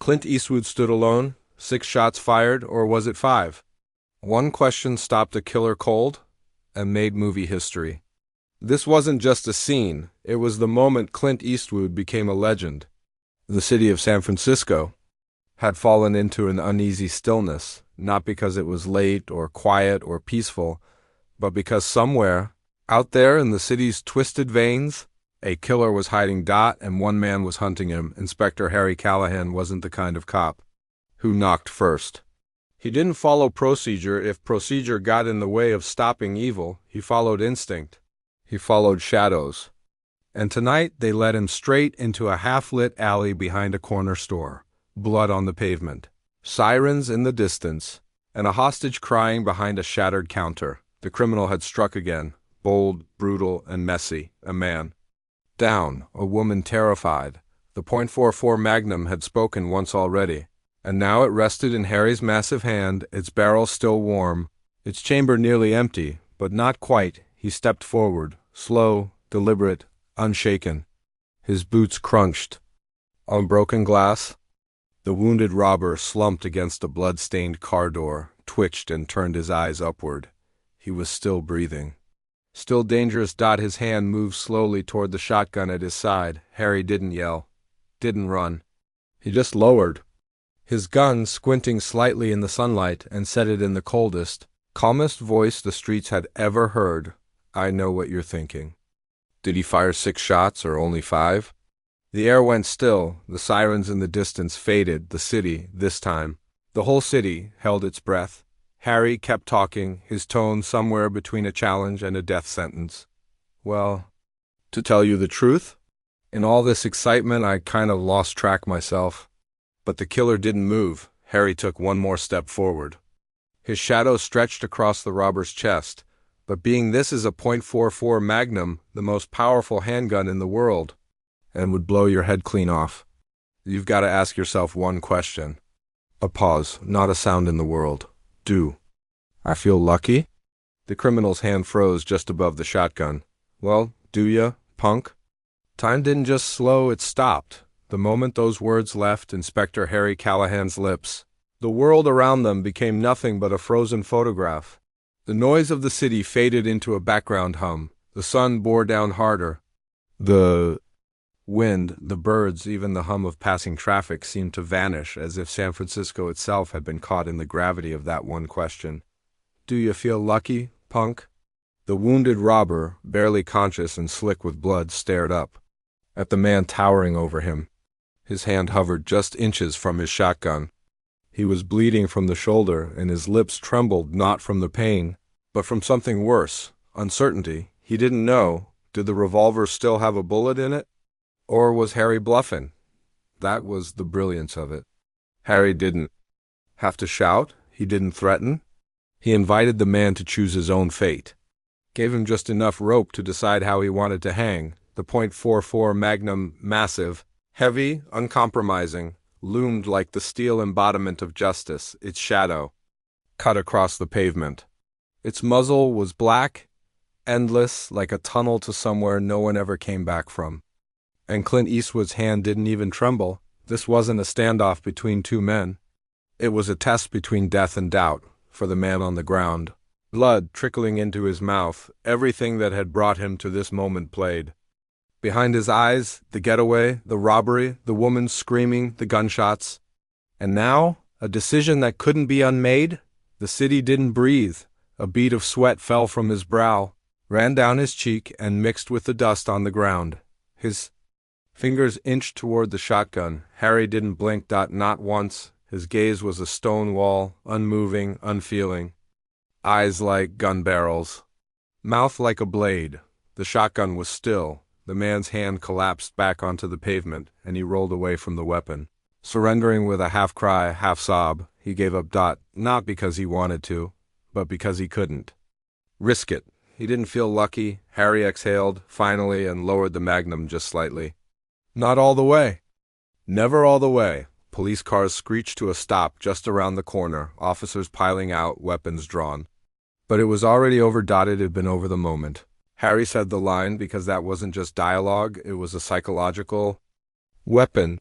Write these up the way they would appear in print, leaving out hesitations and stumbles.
Clint Eastwood stood alone, 6 shots fired, or was it 5? One question stopped a killer cold and made movie history. This wasn't just a scene, it was the moment Clint Eastwood became a legend. The city of San Francisco had fallen into an uneasy stillness, not because it was late or quiet or peaceful, but because somewhere, out there in the city's twisted veins, a killer was hiding. And one man was hunting him. Inspector Harry Callahan wasn't the kind of cop who knocked first. He didn't follow procedure if procedure got in the way of stopping evil. He followed instinct. He followed shadows. And tonight they led him straight into a half-lit alley behind a corner store. Blood on the pavement, sirens in the distance, and a hostage crying behind a shattered counter. The criminal had struck again, bold, brutal, and messy. A man. Down, a woman terrified. The .44 Magnum had spoken once already, and now it rested in Harry's massive hand, its barrel still warm, its chamber nearly empty, but not quite. He stepped forward, slow, deliberate, unshaken. His boots crunched on broken glass. The wounded robber slumped against a blood-stained car door, twitched and turned his eyes upward. He was still breathing. Still dangerous. His hand moved slowly toward the shotgun at his side. Harry didn't yell, didn't run. He just lowered his gun, squinting slightly in the sunlight, and set it in the coldest, calmest voice the streets had ever heard. "I know what you're thinking. Did he fire 6 shots or only 5? The air went still, the sirens in the distance faded, the city, this time, the whole city, held its breath. Harry kept talking, his tone somewhere between a challenge and a death sentence. "Well, to tell you the truth, in all this excitement I kind of lost track myself." But the killer didn't move. Harry took one more step forward. His shadow stretched across the robber's chest, but being this is a .44 Magnum, the most powerful handgun in the world, and would blow your head clean off. You've got to ask yourself one question. A pause, not a sound in the world. "Do I feel lucky?" The criminal's hand froze just above the shotgun. "Well, do ya, punk?" Time didn't just slow, it stopped. The moment those words left Inspector Harry Callahan's lips, the world around them became nothing but a frozen photograph. The noise of the city faded into a background hum. The sun bore down harder. The wind, the birds, even the hum of passing traffic seemed to vanish, as if San Francisco itself had been caught in the gravity of that one question. "Do you feel lucky, punk?" The wounded robber, barely conscious and slick with blood, stared up at the man towering over him. His hand hovered just inches from his shotgun. He was bleeding from the shoulder, and his lips trembled not from the pain, but from something worse, uncertainty. He didn't know. Did the revolver still have a bullet in it? Or was Harry bluffing? That was the brilliance of it. Harry didn't have to shout. He didn't threaten. He invited the man to choose his own fate. Gave him just enough rope to decide how he wanted to hang. The .44 Magnum, massive, heavy, uncompromising, loomed like the steel embodiment of justice, its shadow cut across the pavement. Its muzzle was black, endless, like a tunnel to somewhere no one ever came back from. And Clint Eastwood's hand didn't even tremble. This wasn't a standoff between two men. It was a test between death and doubt, for the man on the ground. Blood trickling into his mouth, everything that had brought him to this moment played. Behind his eyes, the getaway, the robbery, the woman screaming, the gunshots. And now, a decision that couldn't be unmade? The city didn't breathe. A bead of sweat fell from his brow, ran down his cheek, and mixed with the dust on the ground. His fingers inched toward the shotgun. Harry didn't blink, not once. His gaze was a stone wall, unmoving, unfeeling. Eyes like gun barrels. Mouth like a blade. The shotgun was still. The man's hand collapsed back onto the pavement, and he rolled away from the weapon. Surrendering with a half-cry, half-sob, he gave up. Not because he wanted to, but because he couldn't risk it. He didn't feel lucky. Harry exhaled, finally, and lowered the Magnum just slightly. Not all the way. Never all the way. Police cars screeched to a stop just around the corner, officers piling out, weapons drawn. But it was already over. It had been over the moment. Harry said the line because that wasn't just dialogue, it was a psychological weapon.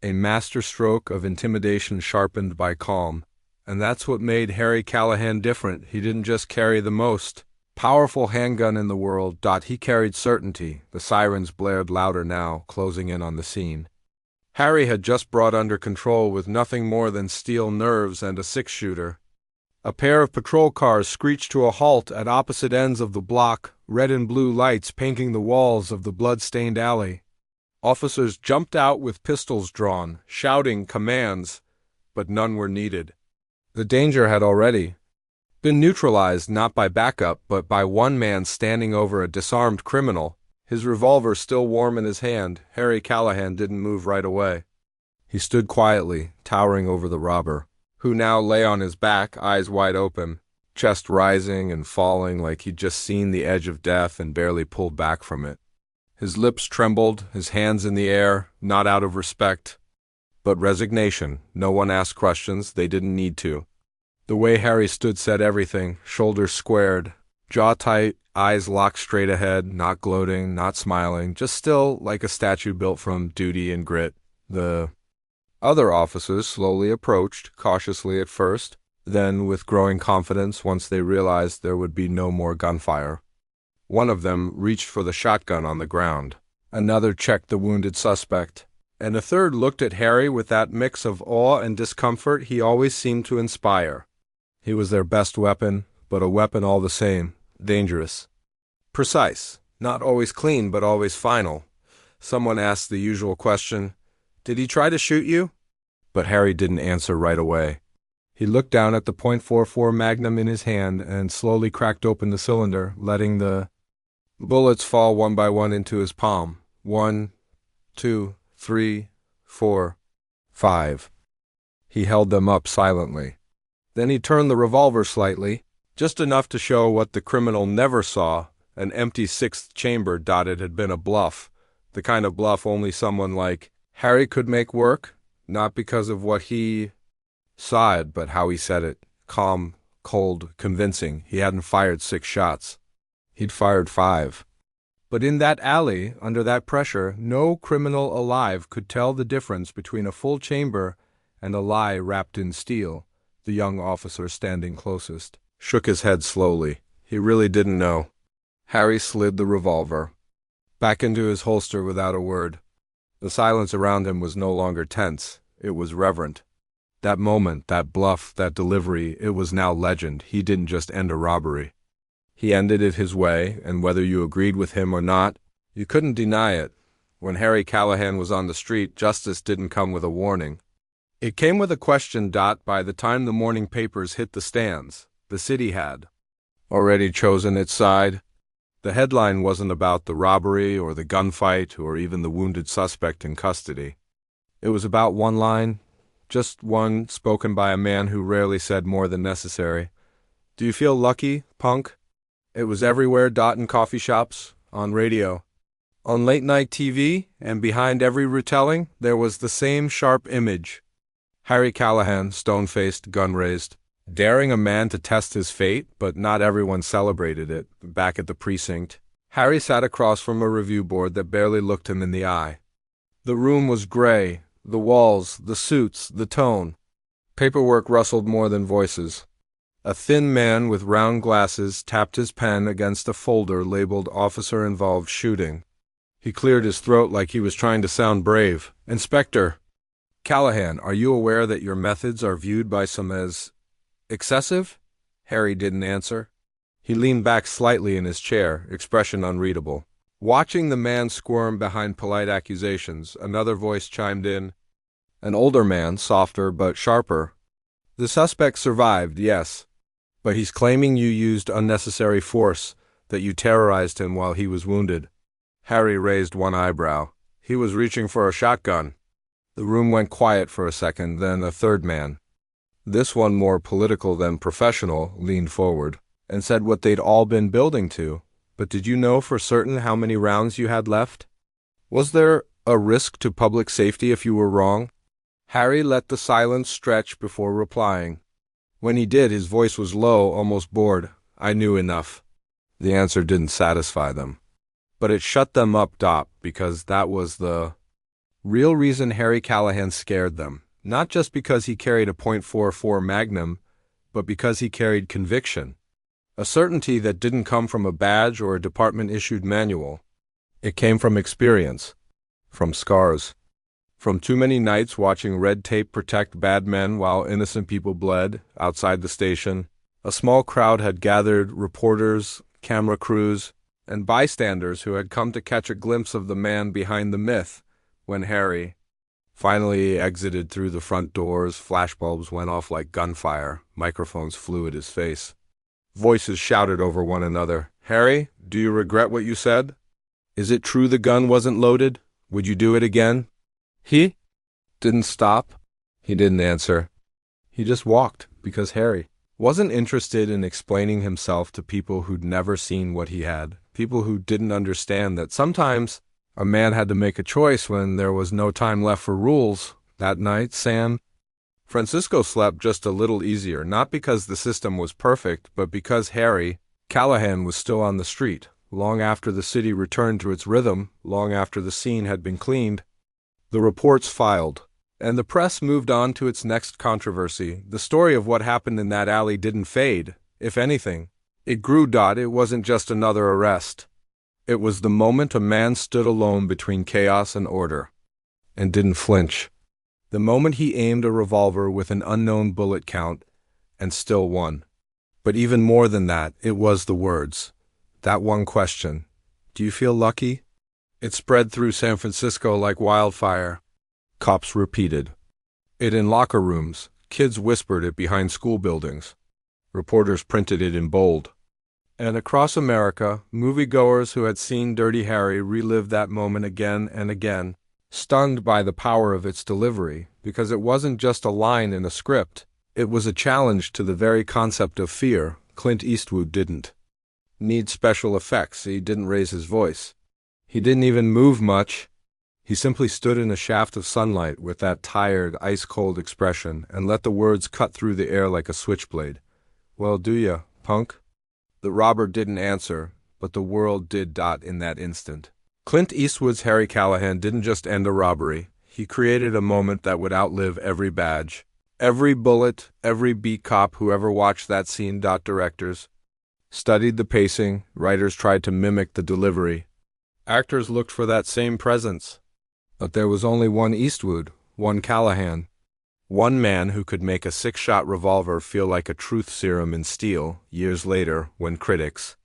A masterstroke of intimidation sharpened by calm. And that's what made Harry Callahan different. He didn't just carry the most powerful handgun in the world. He carried certainty. The sirens blared louder now, closing in on the scene. Harry had just brought under control with nothing more than steel nerves and a six-shooter. A pair of patrol cars screeched to a halt at opposite ends of the block, red and blue lights painting the walls of the blood-stained alley. Officers jumped out with pistols drawn, shouting commands, but none were needed. The danger had already been neutralized not by backup but by one man standing over a disarmed criminal, his revolver still warm in his hand. Harry Callahan didn't move right away. He stood quietly, towering over the robber, who now lay on his back, eyes wide open, chest rising and falling like he'd just seen the edge of death and barely pulled back from it. His lips trembled, his hands in the air, not out of respect, but resignation. No one asked questions, they didn't need to. The way Harry stood said everything, shoulders squared, jaw tight, eyes locked straight ahead, not gloating, not smiling, just still like a statue built from duty and grit. The other officers slowly approached, cautiously at first, then with growing confidence once they realized there would be no more gunfire. One of them reached for the shotgun on the ground. Another checked the wounded suspect. And a third looked at Harry with that mix of awe and discomfort he always seemed to inspire. He was their best weapon, but a weapon all the same, dangerous. Precise, not always clean, but always final. Someone asked the usual question, "Did he try to shoot you?" But Harry didn't answer right away. He looked down at the .44 Magnum in his hand and slowly cracked open the cylinder, letting the bullets fall one by one into his palm. 1, 2, 3, 4, 5. He held them up silently. Then he turned the revolver slightly, just enough to show what the criminal never saw, an empty sixth chamber. It had been a bluff, the kind of bluff only someone like Harry could make work, not because of what he saw it, but how he said it. Calm, cold, convincing. He hadn't fired 6 shots. He'd fired 5. But in that alley, under that pressure, no criminal alive could tell the difference between a full chamber and a lie wrapped in steel. The young officer standing closest shook his head slowly. He really didn't know. Harry slid the revolver back into his holster without a word. The silence around him was no longer tense. It was reverent. That moment, that bluff, that delivery, it was now legend. He didn't just end a robbery. He ended it his way, and whether you agreed with him or not, you couldn't deny it. When Harry Callahan was on the street, justice didn't come with a warning. It came with a question. By the time the morning papers hit the stands, the city had already chosen its side. The headline wasn't about the robbery or the gunfight or even the wounded suspect in custody. It was about one line, just one, spoken by a man who rarely said more than necessary. "Do you feel lucky, punk?" It was everywhere. In coffee shops, on radio, on late-night TV, and behind every retelling, there was the same sharp image. Harry Callahan, stone-faced, gun raised, daring a man to test his fate, but not everyone celebrated it. Back at the precinct, Harry sat across from a review board that barely looked him in the eye. The room was gray, the walls, the suits, the tone. Paperwork rustled more than voices. A thin man with round glasses tapped his pen against a folder labeled "Officer-Involved Shooting." He cleared his throat like he was trying to sound brave. "Inspector Callahan, are you aware that your methods are viewed by some as excessive?" Harry didn't answer. He leaned back slightly in his chair, expression unreadable. Watching the man squirm behind polite accusations, another voice chimed in. An older man, softer but sharper. "The suspect survived, yes, but he's claiming you used unnecessary force, that you terrorized him while he was wounded." Harry raised one eyebrow. "He was reaching for a shotgun." The room went quiet for a second, then a third man, this one more political than professional, leaned forward and said what they'd all been building to. "But did you know for certain how many rounds you had left? Was there a risk to public safety if you were wrong?" Harry let the silence stretch before replying. When he did, his voice was low, almost bored. "I knew enough." The answer didn't satisfy them. But it shut them up, because that was the Real reason Harry Callahan scared them, not just because he carried a .44 Magnum, but because he carried conviction. A certainty that didn't come from a badge or a department-issued manual. It came from experience, from scars, from too many nights watching red tape protect bad men while innocent people bled outside the station. A small crowd had gathered, reporters, camera crews, and bystanders who had come to catch a glimpse of the man behind the myth. When Harry finally exited through the front doors, flashbulbs went off like gunfire, microphones flew at his face. Voices shouted over one another. "Harry, do you regret what you said? Is it true the gun wasn't loaded? Would you do it again?" He didn't stop. He didn't answer. He just walked, because Harry wasn't interested in explaining himself to people who'd never seen what he had, people who didn't understand that sometimes a man had to make a choice when there was no time left for rules. That night, San Francisco slept just a little easier, not because the system was perfect, but because Harry Callahan was still on the street, long after the city returned to its rhythm, long after the scene had been cleaned. The reports filed, and the press moved on to its next controversy. The story of what happened in that alley didn't fade. If anything, it grew. It wasn't just another arrest. It was the moment a man stood alone between chaos and order, and didn't flinch. The moment he aimed a revolver with an unknown bullet count, and still won. But even more than that, it was the words. That one question. Do you feel lucky? It spread through San Francisco like wildfire. Cops repeated it in locker rooms. Kids whispered it behind school buildings. Reporters printed it in bold. And across America, moviegoers who had seen Dirty Harry relived that moment again and again, stunned by the power of its delivery, because it wasn't just a line in a script. It was a challenge to the very concept of fear. Clint Eastwood didn't need special effects. He didn't raise his voice. He didn't even move much. He simply stood in a shaft of sunlight with that tired, ice-cold expression and let the words cut through the air like a switchblade. "Well, do ya, punk?" The robber didn't answer, but the world did. In that instant. Clint Eastwood's Harry Callahan didn't just end a robbery. He created a moment that would outlive every badge, every bullet, every beat cop who ever watched that scene. Directors studied the pacing, writers tried to mimic the delivery. Actors looked for that same presence. But there was only one Eastwood, one Callahan. One man who could make a 6-shot revolver feel like a truth serum in steel. Years later, when critics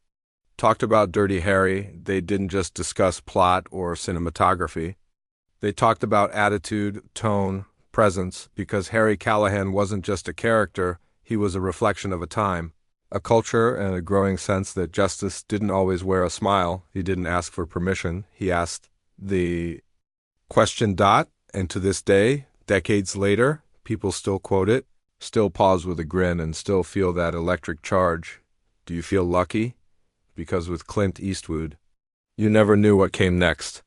talked about Dirty Harry, they didn't just discuss plot or cinematography. They talked about attitude, tone, presence, because Harry Callahan wasn't just a character, he was a reflection of a time. A culture and a growing sense that justice didn't always wear a smile. He didn't ask for permission. He asked the question. And to this day, decades later, people still quote it, still pause with a grin, and still feel that electric charge. Do you feel lucky? Because with Clint Eastwood, you never knew what came next.